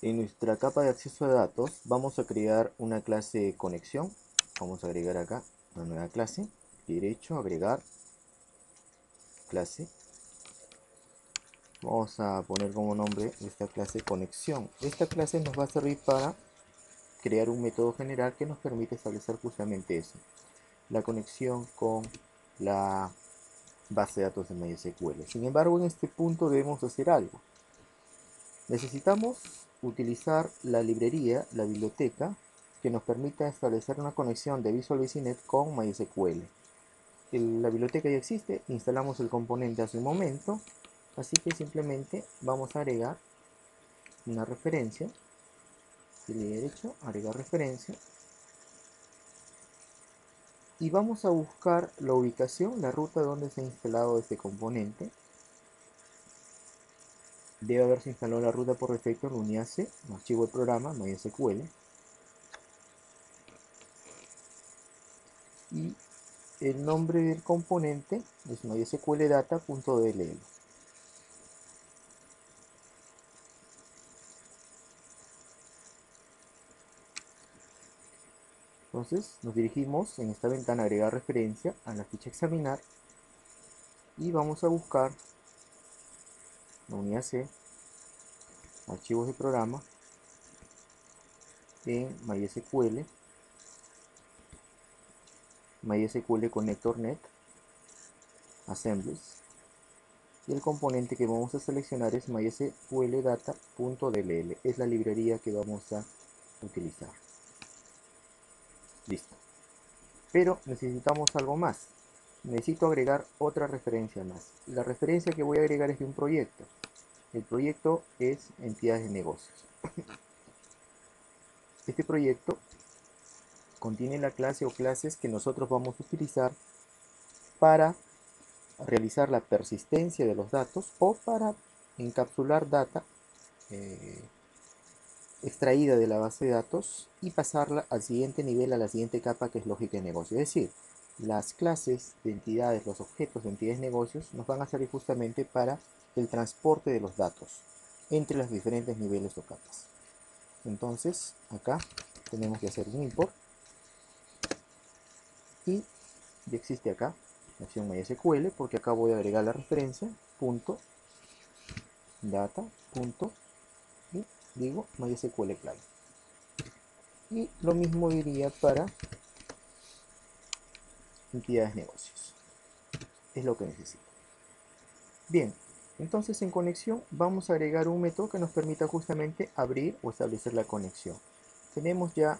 En nuestra capa de acceso a datos vamos a crear una clase conexión. Vamos a agregar acá una nueva clase. Derecho, agregar, clase. Vamos a poner como nombre esta clase conexión. Esta clase nos va a servir para crear un método general que nos permite establecer justamente eso. La conexión con la base de datos de MySQL. Sin embargo, en este punto debemos hacer algo. Necesitamos utilizar la librería, la biblioteca, que nos permita establecer una conexión de Visual Basic Net con MySQL. La biblioteca ya existe, instalamos el componente hace un momento, así que simplemente vamos a agregar una referencia, clic derecho, agregar referencia, y vamos a buscar la ubicación, la ruta donde se ha instalado este componente. Debe haberse instalado la ruta por defecto en la unidad C, archivo de programa, MySQL, y el nombre del componente es mysqldata.dll. Entonces nos dirigimos en esta ventana a agregar referencia a la ficha examinar y vamos a buscar la unidad C, archivos de programa, en MySQL Connector Net, Assemblies, y el componente que vamos a seleccionar es mysqldata.dll, es la librería que vamos a utilizar. Listo. Pero necesitamos algo más. Necesito agregar otra referencia más. La referencia que voy a agregar es de un proyecto. El proyecto es entidades de negocios. Este proyecto contiene la clase o clases que nosotros vamos a utilizar para realizar la persistencia de los datos o para encapsular data eh, extraída de la base de datos y pasarla al siguiente nivel, a la siguiente capa, que es lógica de negocio. Es decir, las clases de entidades, los objetos de entidades de negocios nos van a servir justamente para el transporte de los datos entre los diferentes niveles o capas. Entonces acá tenemos que hacer un import y ya existe acá la acción MySQL, porque acá voy a agregar la referencia punto data punto y digo MySQL client. Y lo mismo diría para entidades negocios. Es lo que necesito. Bien, entonces en conexión vamos a agregar un método que nos permita justamente abrir o establecer la conexión. Tenemos ya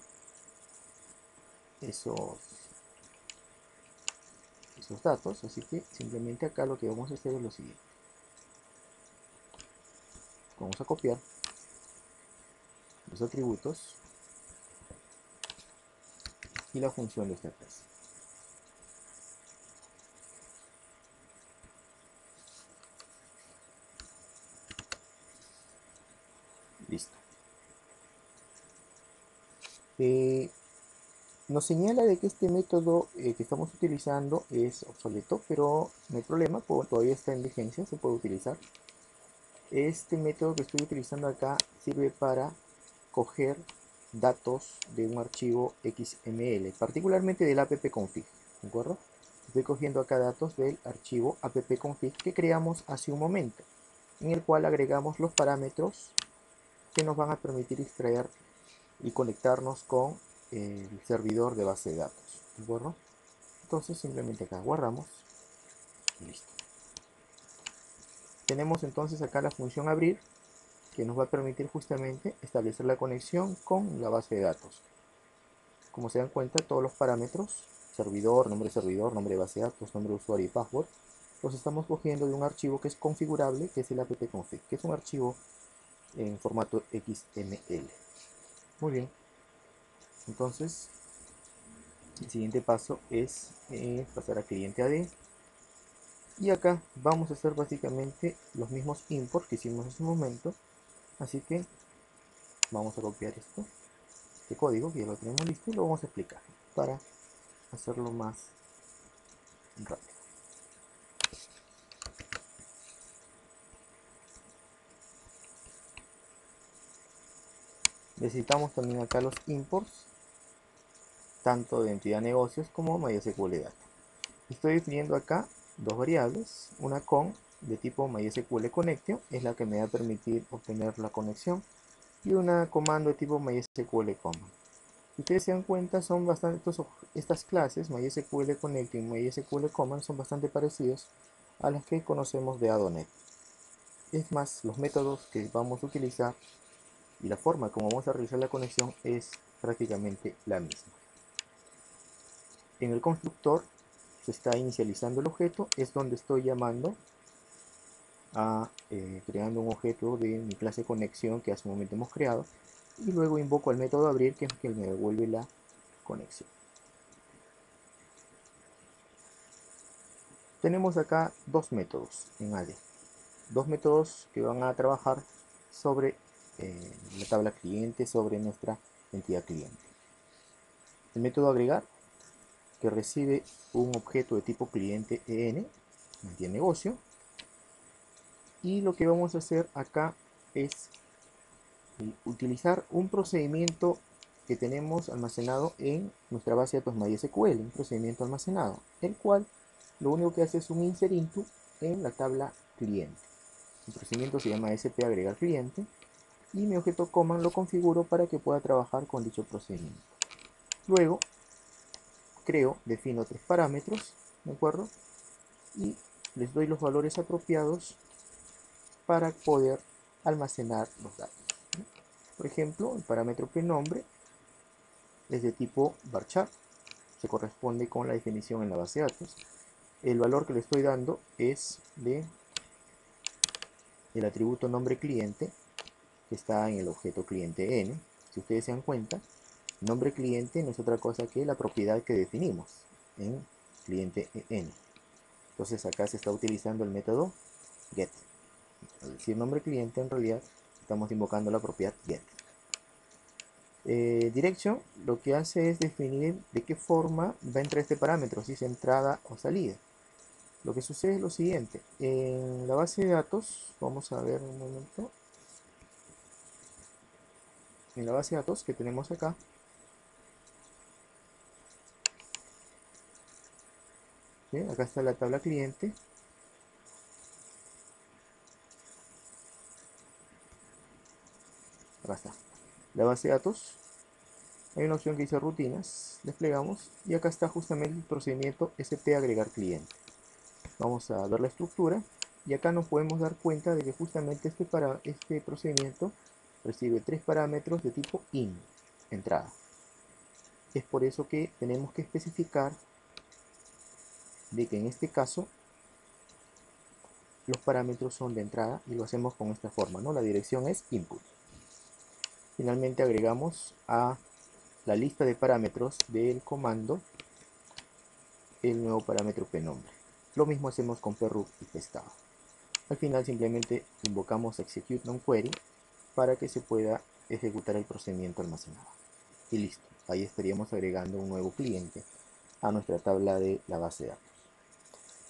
esos datos, así que simplemente acá lo que vamos a hacer es lo siguiente. Vamos a copiar los atributos y la función de esta clase. Listo. Nos señala de que este método que estamos utilizando es obsoleto, pero no hay problema, todavía está en vigencia, se puede utilizar. Este método que estoy utilizando acá sirve para coger datos de un archivo XML, particularmente del appconfig, ¿de acuerdo? Estoy cogiendo acá datos del archivo appconfig que creamos hace un momento, en el cual agregamos los parámetros que nos van a permitir extraer y conectarnos con el servidor de base de datos, ¿de acuerdo? Entonces simplemente acá guardamos y listo. Tenemos entonces acá la función abrir, que nos va a permitir justamente establecer la conexión con la base de datos. Como se dan cuenta, todos los parámetros, servidor, nombre de base de datos, nombre de usuario y password, los estamos cogiendo de un archivo que es configurable, que es el appconfig, que es un archivo en formato XML. Muy bien, entonces el siguiente paso es pasar a cliente AD, y acá vamos a hacer básicamente los mismos imports que hicimos en su momento, así que vamos a copiar este código que ya lo tenemos listo y lo vamos a explicar para hacerlo más rápido. Necesitamos también acá los imports, tanto de entidad negocios como MySQL Data. Estoy definiendo acá dos variables, una con de tipo MySQL Connection, es la que me va a permitir obtener la conexión, y una comando de tipo MySQL Command. Si ustedes se dan cuenta, son bastante, estas clases, MySQL Connect y MySQL Command, son bastante parecidos a las que conocemos de Adonet. Es más, los métodos que vamos a utilizar y la forma como vamos a realizar la conexión es prácticamente la misma. En el constructor se está inicializando el objeto, es donde estoy llamando a creando un objeto de mi clase conexión que hace un momento hemos creado, y luego invoco al método abrir, que es el que me devuelve la conexión. Tenemos acá dos métodos en AD, dos métodos que van a trabajar sobre la tabla cliente, sobre nuestra entidad cliente. El método agregar, que recibe un objeto de tipo cliente en, entidad negocio, y lo que vamos a hacer acá es utilizar un procedimiento que tenemos almacenado en nuestra base de datos MySQL, un procedimiento almacenado, el cual lo único que hace es un insert into en la tabla cliente. El procedimiento se llama sp agregar cliente, y mi objeto command lo configuro para que pueda trabajar con dicho procedimiento. Luego defino tres parámetros, ¿de acuerdo? Y les doy los valores apropiados para poder almacenar los datos. Por ejemplo, el parámetro prenombre es de tipo varchar, se corresponde con la definición en la base de datos. El valor que le estoy dando es de el atributo nombre cliente, que está en el objeto cliente n. Si ustedes se dan cuenta, nombre cliente no es otra cosa que la propiedad que definimos en cliente n. Entonces acá se está utilizando el método get. Al decir nombre cliente, en realidad estamos invocando la propiedad get. Direction lo que hace es definir de qué forma va a entrar este parámetro, si es entrada o salida. Lo que sucede es lo siguiente: en la base de datos, vamos a ver un momento, en la base de datos que tenemos acá, ¿sí? Acá está la tabla cliente, acá está la base de datos, hay una opción que dice rutinas, desplegamos, y acá está justamente el procedimiento sp agregar cliente. Vamos a ver la estructura, y acá nos podemos dar cuenta de que justamente este procedimiento recibe tres parámetros de tipo in, entrada. Es por eso que tenemos que especificar de que en este caso los parámetros son de entrada, y lo hacemos con esta forma, ¿no? La dirección es input. Finalmente agregamos a la lista de parámetros del comando el nuevo parámetro pnombre. Lo mismo hacemos con perroot y pestado. Al final simplemente invocamos execute non-query para que se pueda ejecutar el procedimiento almacenado. Y listo, ahí estaríamos agregando un nuevo cliente a nuestra tabla de la base de datos.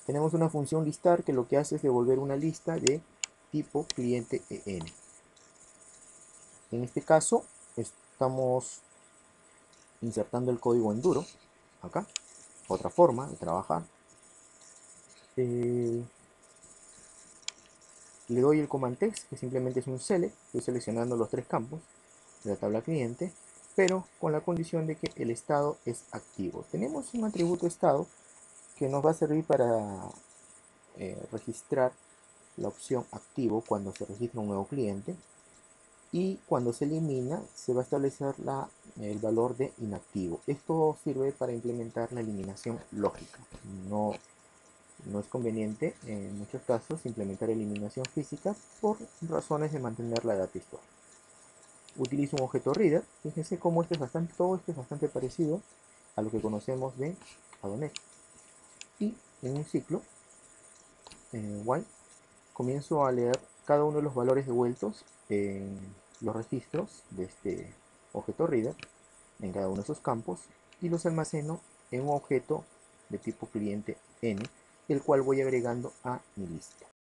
Tenemos una función listar que lo que hace es devolver una lista de tipo cliente en. En este caso estamos insertando el código en duro, acá, otra forma de trabajar. Le doy el command text, que simplemente es un select, estoy seleccionando los tres campos de la tabla cliente, pero con la condición de que el estado es activo. Tenemos un atributo estado que nos va a servir para registrar la opción activo cuando se registra un nuevo cliente, y cuando se elimina se va a establecer el valor de inactivo. Esto sirve para implementar la eliminación lógica. No es conveniente en muchos casos implementar eliminación física por razones de mantener la data histórica. Utilizo un objeto reader. Fíjense cómo todo esto es bastante parecido a lo que conocemos de Adonet. Y en un ciclo while comienzo a leer cada uno de los valores devueltos en los registros de este objeto reader en cada uno de esos campos, y los almaceno en un objeto de tipo cliente n, el cual voy agregando a mi lista.